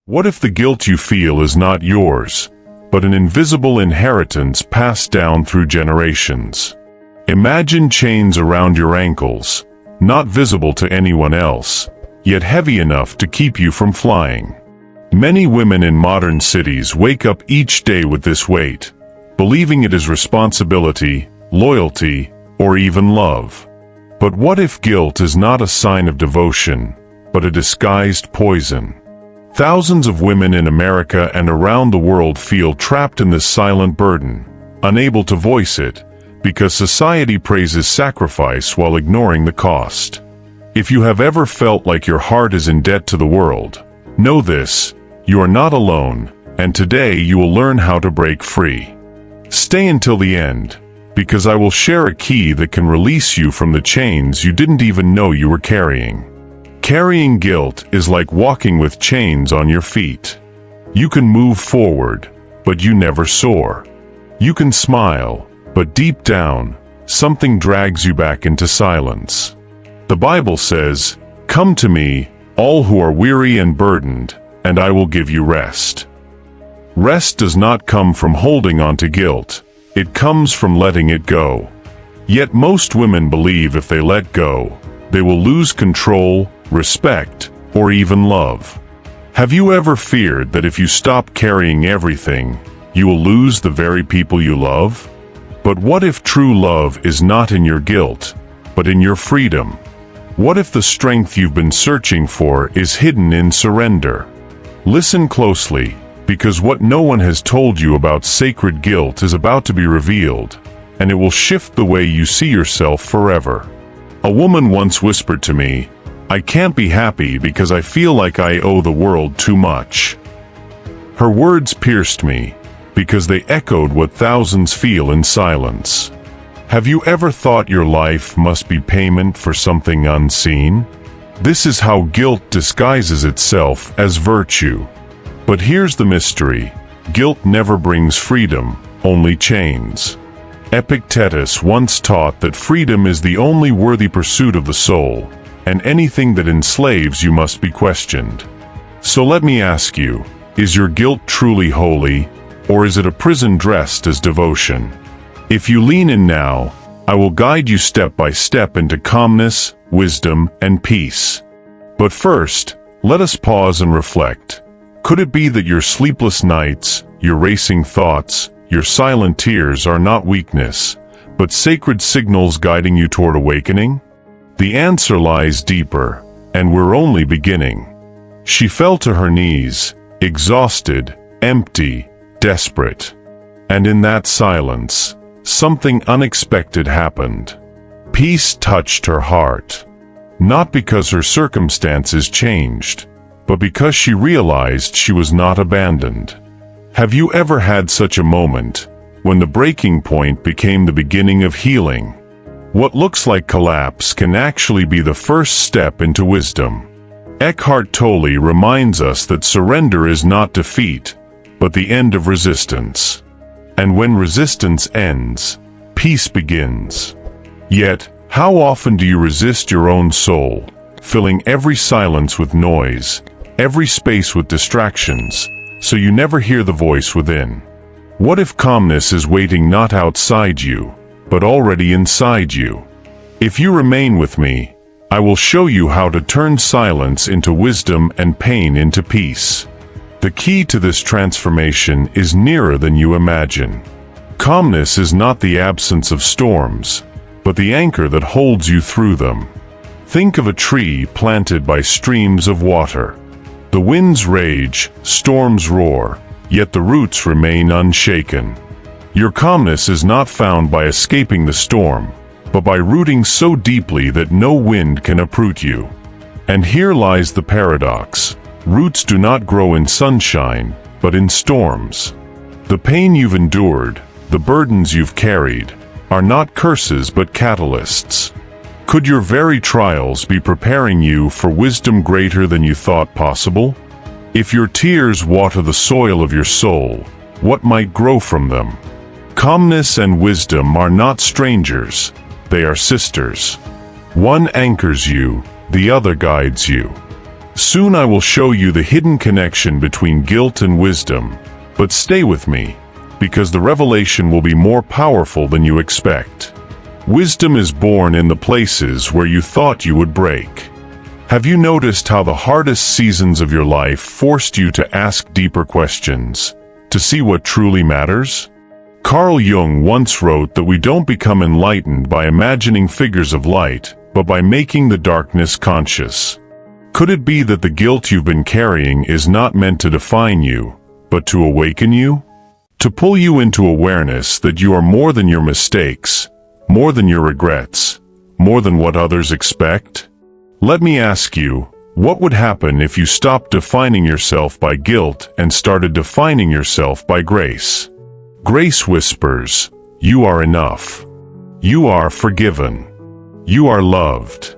What if the guilt you feel is not yours, but an invisible inheritance passed down through generations? Imagine chains around your ankles, not visible to anyone else, yet heavy enough to keep you from flying. Many women in modern cities wake up each day with this weight, believing it is responsibility, loyalty, or even love. But what if guilt is not a sign of devotion, but a disguised poison? Thousands of women in America and around the world feel trapped in this silent burden, unable to voice it, because society praises sacrifice while ignoring the cost. If you have ever felt like your heart is in debt to the world, know this: you are not alone, and today you will learn how to break free. Stay until the end, because I will share a key that can release you from the chains you didn't even know you were carrying. Carrying guilt is like walking with chains on your feet. You can move forward, but you never soar. You can smile, but deep down, something drags you back into silence. The Bible says, "Come to me, all who are weary and burdened, and I will give you rest." Rest does not come from holding on to guilt. It comes from letting it go. Yet most women believe if they let go, they will lose control, respect, or even love. Have you ever feared that if you stop carrying everything, you will lose the very people you love? But what if true love is not in your guilt, but in your freedom? What if the strength you've been searching for is hidden in surrender? Listen closely, because what no one has told you about sacred guilt is about to be revealed, and it will shift the way you see yourself forever. A woman once whispered to me, "I can't be happy because I feel like I owe the world too much." Her words pierced me, because they echoed what thousands feel in silence. Have you ever thought your life must be payment for something unseen? This is how guilt disguises itself as virtue. But here's the mystery: guilt never brings freedom, only chains. Epictetus once taught that freedom is the only worthy pursuit of the soul, and anything that enslaves you must be questioned. So let me ask you, is your guilt truly holy, or is it a prison dressed as devotion? If you lean in now, I will guide you step by step into calmness, wisdom, and peace. But first, let us pause and reflect. Could it be that your sleepless nights, your racing thoughts, your silent tears are not weakness, but sacred signals guiding you toward awakening? The answer lies deeper, and we're only beginning. She fell to her knees, exhausted, empty, desperate. And in that silence, something unexpected happened. Peace touched her heart. Not because her circumstances changed, but because she realized she was not abandoned. Have you ever had such a moment, when the breaking point became the beginning of healing? What looks like collapse can actually be the first step into wisdom. Eckhart Tolle reminds us that surrender is not defeat, but the end of resistance. And when resistance ends, peace begins. Yet, how often do you resist your own soul, filling every silence with noise, every space with distractions, so you never hear the voice within? What if calmness is waiting not outside you, but already inside you? If you remain with me, I will show you how to turn silence into wisdom and pain into peace. The key to this transformation is nearer than you imagine. Calmness is not the absence of storms, but the anchor that holds you through them. Think of a tree planted by streams of water. The winds rage, storms roar, yet the roots remain unshaken. Your calmness is not found by escaping the storm, but by rooting so deeply that no wind can uproot you. And here lies the paradox. Roots do not grow in sunshine, but in storms. The pain you've endured, the burdens you've carried, are not curses but catalysts. Could your very trials be preparing you for wisdom greater than you thought possible? If your tears water the soil of your soul, what might grow from them? Calmness and wisdom are not strangers, they are sisters. One anchors you, the other guides you. Soon I will show you the hidden connection between guilt and wisdom, but stay with me, because the revelation will be more powerful than you expect. Wisdom is born in the places where you thought you would break. Have you noticed how the hardest seasons of your life forced you to ask deeper questions, to see what truly matters? Carl Jung once wrote that we don't become enlightened by imagining figures of light, but by making the darkness conscious. Could it be that the guilt you've been carrying is not meant to define you, but to awaken you? To pull you into awareness that you are more than your mistakes, more than your regrets, more than what others expect? Let me ask you, what would happen if you stopped defining yourself by guilt and started defining yourself by grace? Grace whispers, you are enough. You are forgiven. You are loved.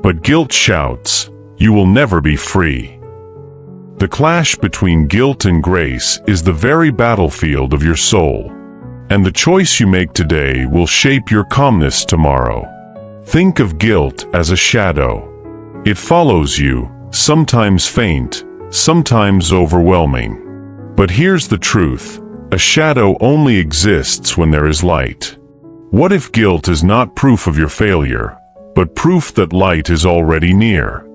But guilt shouts, you will never be free. The clash between guilt and grace is the very battlefield of your soul. And the choice you make today will shape your calmness tomorrow. Think of guilt as a shadow. It follows you, sometimes faint, sometimes overwhelming. But here's the truth, a shadow only exists when there is light. What if guilt is not proof of your failure, but proof that light is already near?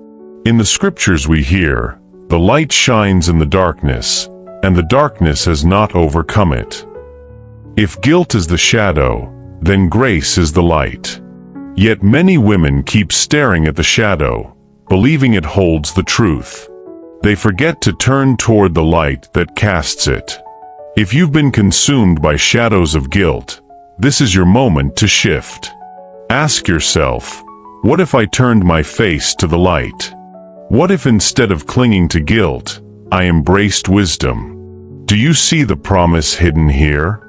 In the scriptures we hear, the light shines in the darkness, and the darkness has not overcome it. If guilt is the shadow, then grace is the light. Yet many women keep staring at the shadow, believing it holds the truth. They forget to turn toward the light that casts it. If you've been consumed by shadows of guilt, this is your moment to shift. Ask yourself, what if I turned my face to the light? What if instead of clinging to guilt, I embraced wisdom? Do you see the promise hidden here?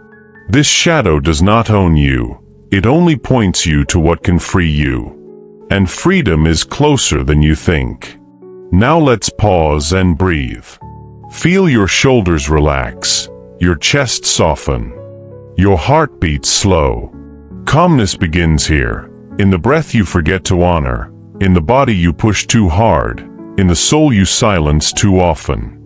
This shadow does not own you. It only points you to what can free you. And freedom is closer than you think. Now let's pause and breathe. Feel your shoulders relax, your chest soften, your heartbeat slow. Calmness begins here, in the breath you forget to honor, in the body you push too hard, in the soul you silence too often.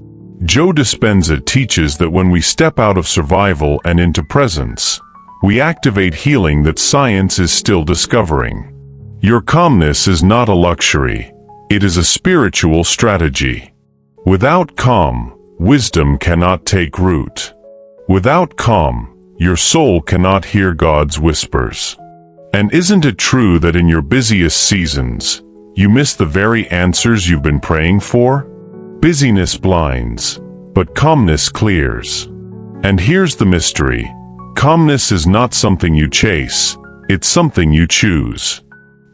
Joe Dispenza teaches that when we step out of survival and into presence, we activate healing that science is still discovering. Your calmness is not a luxury, it is a spiritual strategy. Without calm, wisdom cannot take root. Without calm, your soul cannot hear God's whispers. And isn't it true that in your busiest seasons, you miss the very answers you've been praying for? Busyness blinds, but calmness clears. And here's the mystery. Calmness is not something you chase, it's something you choose.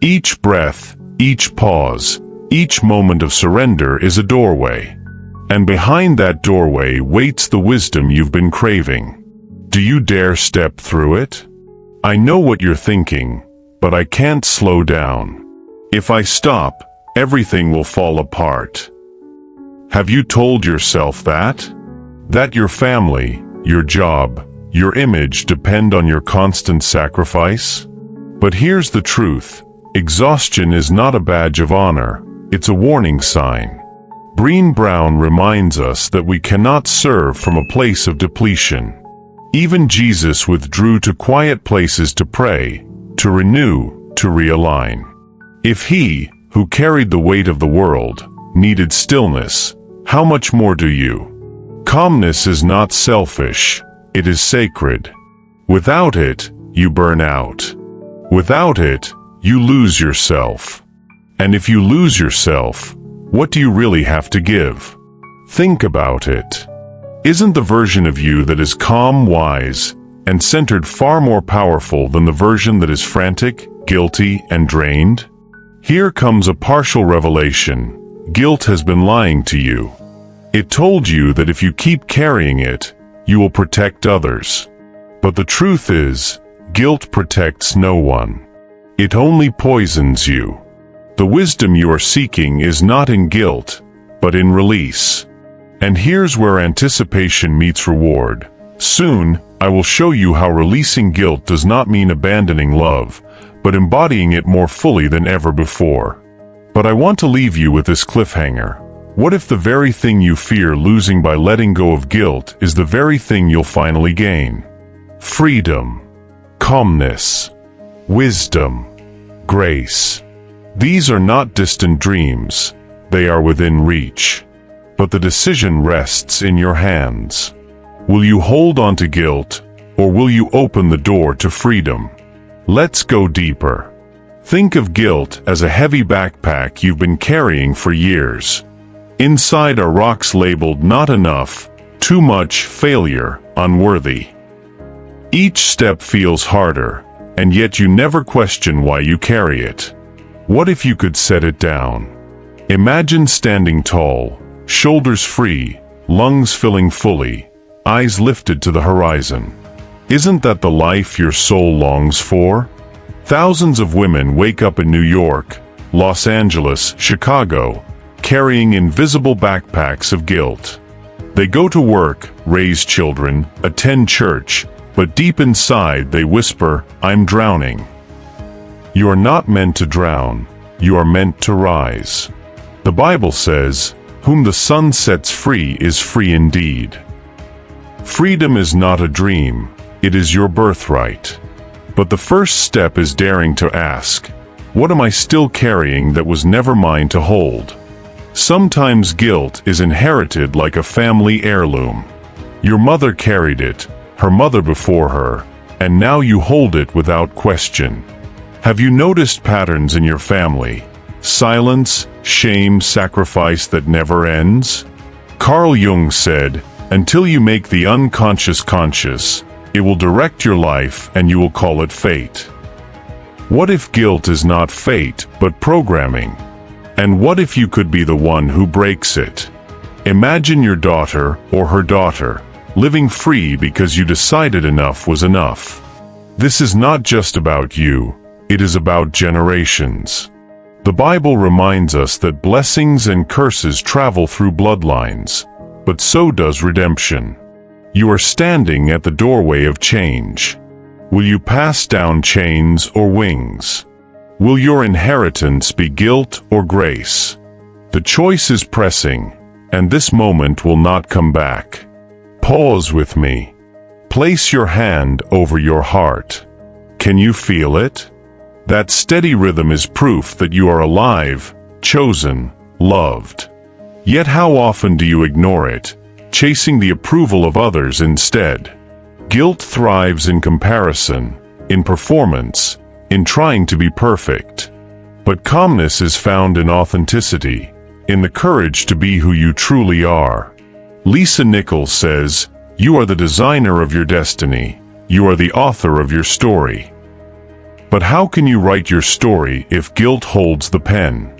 Each breath, each pause, each moment of surrender is a doorway. And behind that doorway waits the wisdom you've been craving. Do you dare step through it? I know what you're thinking, but I can't slow down. If I stop, everything will fall apart. Have you told yourself that? That your family, your job, your image depend on your constant sacrifice? But here's the truth. Exhaustion is not a badge of honor, it's a warning sign. Brené Brown reminds us that we cannot serve from a place of depletion. Even Jesus withdrew to quiet places to pray, to renew, to realign. If he, who carried the weight of the world, needed stillness, how much more do you? Calmness is not selfish, it is sacred. Without it, you burn out. Without it, you lose yourself. And if you lose yourself, what do you really have to give? Think about it. Isn't the version of you that is calm, wise, and centered far more powerful than the version that is frantic, guilty, and drained? Here comes a partial revelation. Guilt has been lying to you. It told you that if you keep carrying it, you will protect others. But the truth is, guilt protects no one. It only poisons you. The wisdom you are seeking is not in guilt, but in release. And here's where anticipation meets reward. Soon, I will show you how releasing guilt does not mean abandoning love, but embodying it more fully than ever before. But I want to leave you with this cliffhanger. What if the very thing you fear losing by letting go of guilt is the very thing you'll finally gain? Freedom, calmness, wisdom, grace. These are not distant dreams. They are within reach. But the decision rests in your hands. Will you hold on to guilt, or will you open the door to freedom? Let's go deeper. Think of guilt as a heavy backpack you've been carrying for years. Inside are rocks labeled not enough, too much, failure, unworthy. Each step feels harder, and yet you never question why you carry it. What if you could set it down? Imagine standing tall, shoulders free, lungs filling fully, eyes lifted to the horizon. Isn't that the life your soul longs for? Thousands of women wake up in New York, Los Angeles, Chicago, carrying invisible backpacks of guilt. They go to work, raise children, attend church, but deep inside they whisper, "I'm drowning." You are not meant to drown. You are meant to rise. The Bible says, "Whom the Son sets free is free indeed." Freedom is not a dream. It is your birthright. But the first step is daring to ask, what am I still carrying that was never mine to hold? Sometimes guilt is inherited like a family heirloom. Your mother carried it, her mother before her, and now you hold it without question. Have you noticed patterns in your family? Silence, shame, sacrifice that never ends? Carl Jung said, "Until you make the unconscious conscious, it will direct your life and you will call it fate." What if guilt is not fate, but programming? And what if you could be the one who breaks it? Imagine your daughter or her daughter living free because you decided enough was enough. This is not just about you, it is about generations. The Bible reminds us that blessings and curses travel through bloodlines, but so does redemption. You are standing at the doorway of change. Will you pass down chains or wings? Will your inheritance be guilt or grace? The choice is pressing, and this moment will not come back. Pause with me. Place your hand over your heart. Can you feel it? That steady rhythm is proof that you are alive, chosen, loved. Yet how often do you ignore it, chasing the approval of others instead? Guilt thrives in comparison, in performance, in trying to be perfect. But calmness is found in authenticity, in the courage to be who you truly are. Lisa Nichols says, "You are the designer of your destiny. You are the author of your story." But how can you write your story if guilt holds the pen?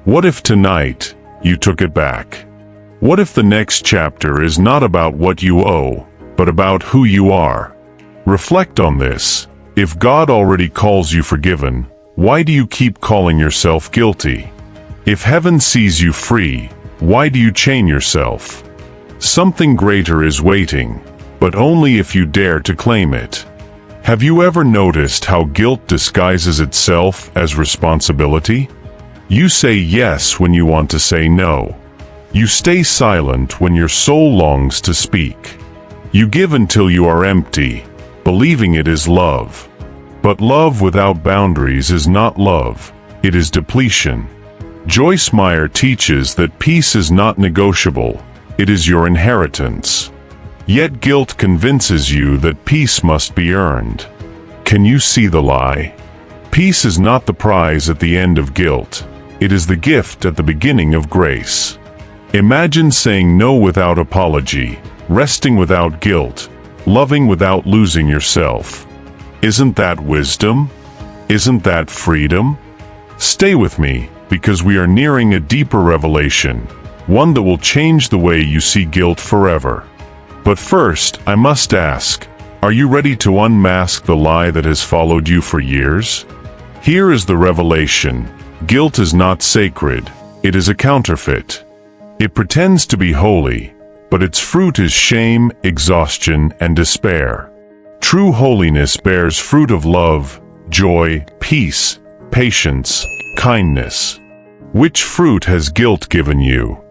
What if tonight you took it back? What if the next chapter is not about what you owe, but about who you are? Reflect on this. If God already calls you forgiven, why do you keep calling yourself guilty? If heaven sees you free, why do you chain yourself? Something greater is waiting, but only if you dare to claim it. Have you ever noticed how guilt disguises itself as responsibility? You say yes when you want to say no. You stay silent when your soul longs to speak. You give until you are empty, believing it is love. But love without boundaries is not love, it is depletion. Joyce Meyer teaches that peace is not negotiable, it is your inheritance. Yet guilt convinces you that peace must be earned. Can you see the lie? Peace is not the prize at the end of guilt, it is the gift at the beginning of grace. Imagine saying no without apology, resting without guilt, loving without losing yourself. Isn't that wisdom? Isn't that freedom? Stay with me, because we are nearing a deeper revelation, one that will change the way you see guilt forever. But first, I must ask, are you ready to unmask the lie that has followed you for years? Here is the revelation. Guilt is not sacred, it is a counterfeit. It pretends to be holy, but its fruit is shame, exhaustion, and despair. True holiness bears fruit of love, joy, peace, patience, kindness. Which fruit has guilt given you?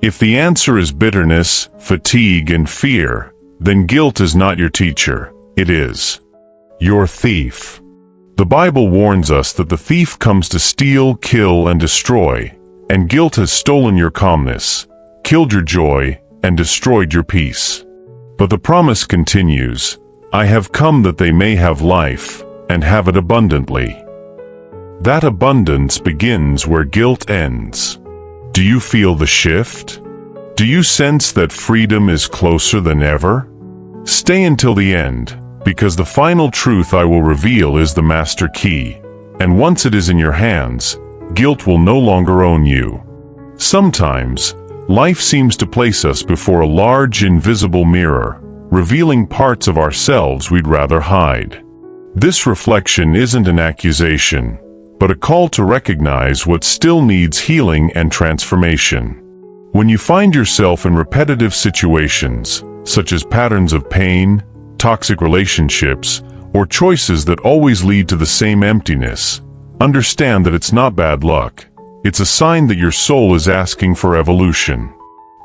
If the answer is bitterness, fatigue, and fear, then guilt is not your teacher, it is your thief. The Bible warns us that the thief comes to steal, kill, and destroy, and guilt has stolen your calmness, killed your joy, and destroyed your peace. But the promise continues, I have come that they may have life, and have it abundantly. That abundance begins where guilt ends. Do you feel the shift? Do you sense that freedom is closer than ever? Stay until the end, because the final truth I will reveal is the master key, and once it is in your hands, guilt will no longer own you. Sometimes, life seems to place us before a large invisible mirror, revealing parts of ourselves we'd rather hide. This reflection isn't an accusation, but a call to recognize what still needs healing and transformation. When you find yourself in repetitive situations, such as patterns of pain, toxic relationships, or choices that always lead to the same emptiness, understand that it's not bad luck. It's a sign that your soul is asking for evolution.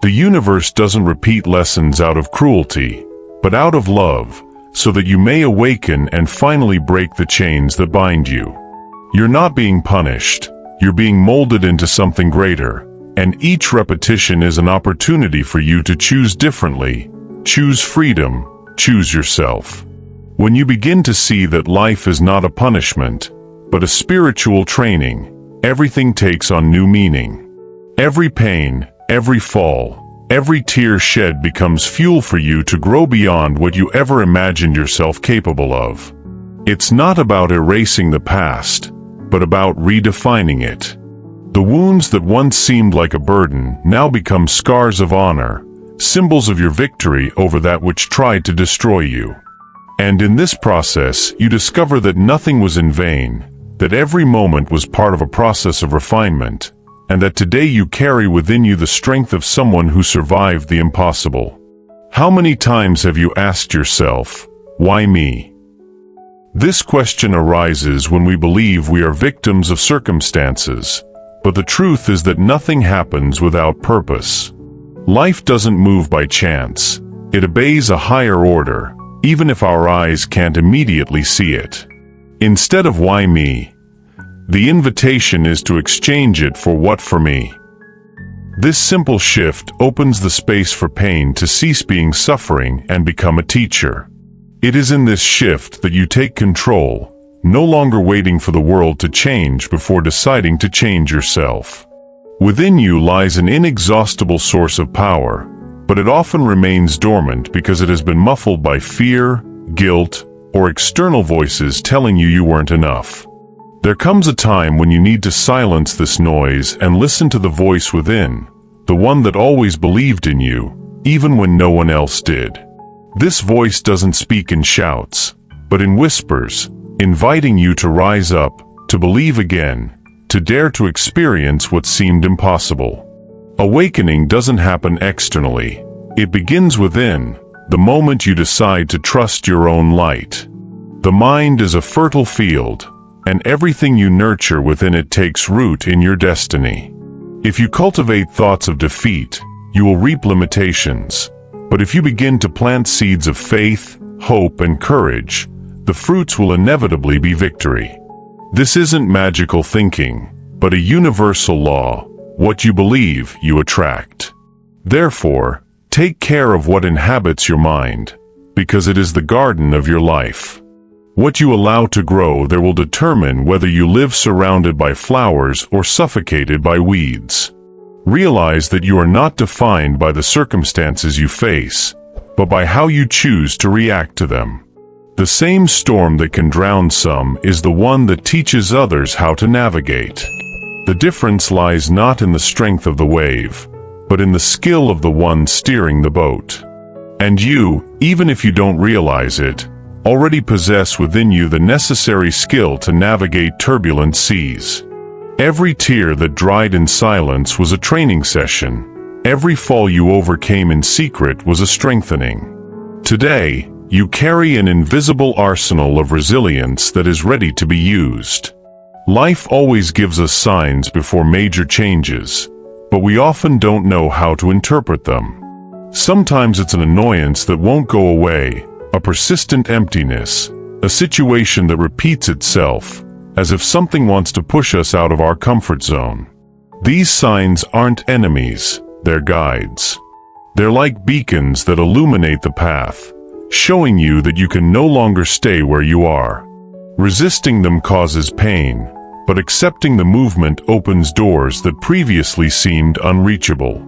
The universe doesn't repeat lessons out of cruelty, but out of love, so that you may awaken and finally break the chains that bind you. You're not being punished, you're being molded into something greater, and each repetition is an opportunity for you to choose differently, choose freedom, choose yourself. When you begin to see that life is not a punishment, but a spiritual training, everything takes on new meaning. Every pain, every fall, every tear shed becomes fuel for you to grow beyond what you ever imagined yourself capable of. It's not about erasing the past, but about redefining it. The wounds that once seemed like a burden now become scars of honor, symbols of your victory over that which tried to destroy you. And in this process, you discover that nothing was in vain, that every moment was part of a process of refinement, and that today you carry within you the strength of someone who survived the impossible. How many times have you asked yourself, why me? This question arises when we believe we are victims of circumstances, but the truth is that nothing happens without purpose. Life doesn't move by chance, it obeys a higher order, even if our eyes can't immediately see it. Instead of why me, the invitation is to exchange it for what for me. This simple shift opens the space for pain to cease being suffering and become a teacher. It is in this shift that you take control, no longer waiting for the world to change before deciding to change yourself. Within you lies an inexhaustible source of power, but it often remains dormant because it has been muffled by fear, guilt, or external voices telling you weren't enough. There comes a time when you need to silence this noise and listen to the voice within, the one that always believed in you, even when no one else did. This voice doesn't speak in shouts, but in whispers, inviting you to rise up, to believe again, to dare to experience what seemed impossible. Awakening doesn't happen externally. It begins within, the moment you decide to trust your own light. The mind is a fertile field, and everything you nurture within it takes root in your destiny. If you cultivate thoughts of defeat, you will reap limitations. But if you begin to plant seeds of faith, hope, and courage, the fruits will inevitably be victory. This isn't magical thinking, but a universal law. What you believe, you attract. Therefore, take care of what inhabits your mind, because it is the garden of your life. What you allow to grow there will determine whether you live surrounded by flowers or suffocated by weeds. Realize that you are not defined by the circumstances you face, but by how you choose to react to them. The same storm that can drown some is the one that teaches others how to navigate. The difference lies not in the strength of the wave, but in the skill of the one steering the boat. And you, even if you don't realize it, already possess within you the necessary skill to navigate turbulent seas. Every tear that dried in silence was a training session. Every fall you overcame in secret was a strengthening. Today, you carry an invisible arsenal of resilience that is ready to be used. Life always gives us signs before major changes, but we often don't know how to interpret them. Sometimes it's an annoyance that won't go away, a persistent emptiness, a situation that repeats itself, as if something wants to push us out of our comfort zone. These signs aren't enemies, they're guides. They're like beacons that illuminate the path, showing you that you can no longer stay where you are. Resisting them causes pain, but accepting the movement opens doors that previously seemed unreachable.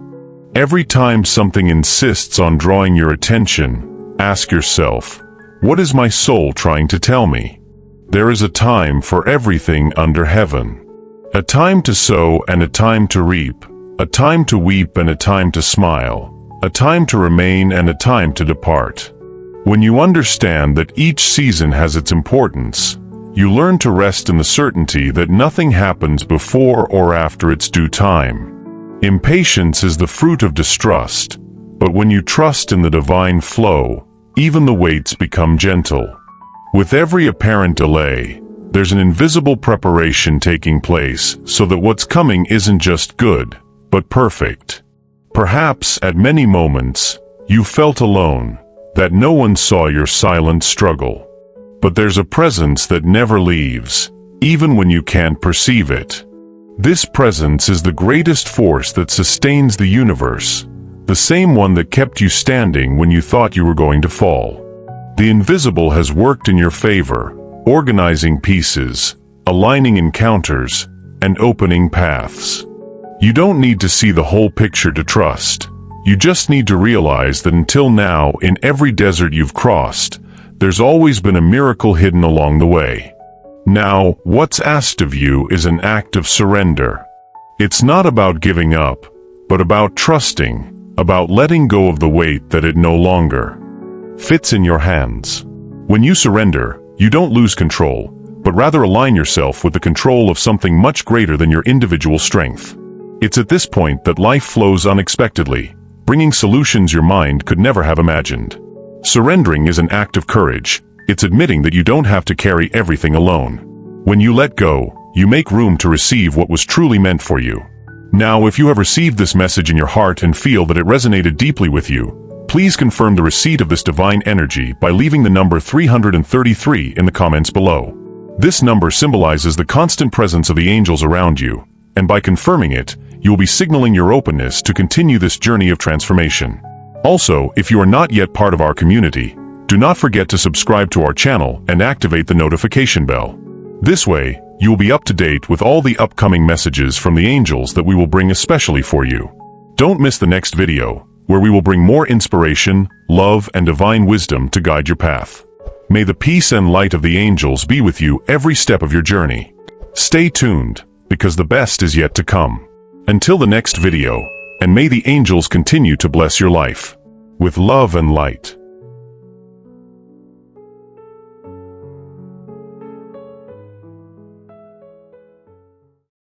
Every time something insists on drawing your attention, ask yourself, what is my soul trying to tell me? There is a time for everything under heaven. A time to sow and a time to reap, a time to weep and a time to smile, a time to remain and a time to depart. When you understand that each season has its importance, you learn to rest in the certainty that nothing happens before or after its due time. Impatience is the fruit of distrust, but when you trust in the divine flow, even the weights become gentle. With every apparent delay, there's an invisible preparation taking place so that what's coming isn't just good, but perfect. Perhaps at many moments, you felt alone, that no one saw your silent struggle. But there's a presence that never leaves, even when you can't perceive it. This presence is the greatest force that sustains the universe, the same one that kept you standing when you thought you were going to fall. The invisible has worked in your favor, organizing pieces, aligning encounters, and opening paths. You don't need to see the whole picture to trust. You just need to realize that until now, in every desert you've crossed, there's always been a miracle hidden along the way. Now, what's asked of you is an act of surrender. It's not about giving up, but about trusting, about letting go of the weight that it no longer fits in your hands. When you surrender, you don't lose control, but rather align yourself with the control of something much greater than your individual strength. It's at this point that life flows unexpectedly, bringing solutions your mind could never have imagined. Surrendering is an act of courage. It's admitting that you don't have to carry everything alone. When you let go, you make room to receive what was truly meant for you. Now, if you have received this message in your heart and feel that it resonated deeply with you, please confirm the receipt of this divine energy by leaving the number 333 in the comments below. This number symbolizes the constant presence of the angels around you, and by confirming it, you will be signaling your openness to continue this journey of transformation. Also, if you are not yet part of our community, do not forget to subscribe to our channel and activate the notification bell. This way, you will be up to date with all the upcoming messages from the angels that we will bring especially for you. Don't miss the next video, where we will bring more inspiration, love, and divine wisdom to guide your path. May the peace and light of the angels be with you every step of your journey. Stay tuned, because the best is yet to come. Until the next video, and may the angels continue to bless your life with love and light.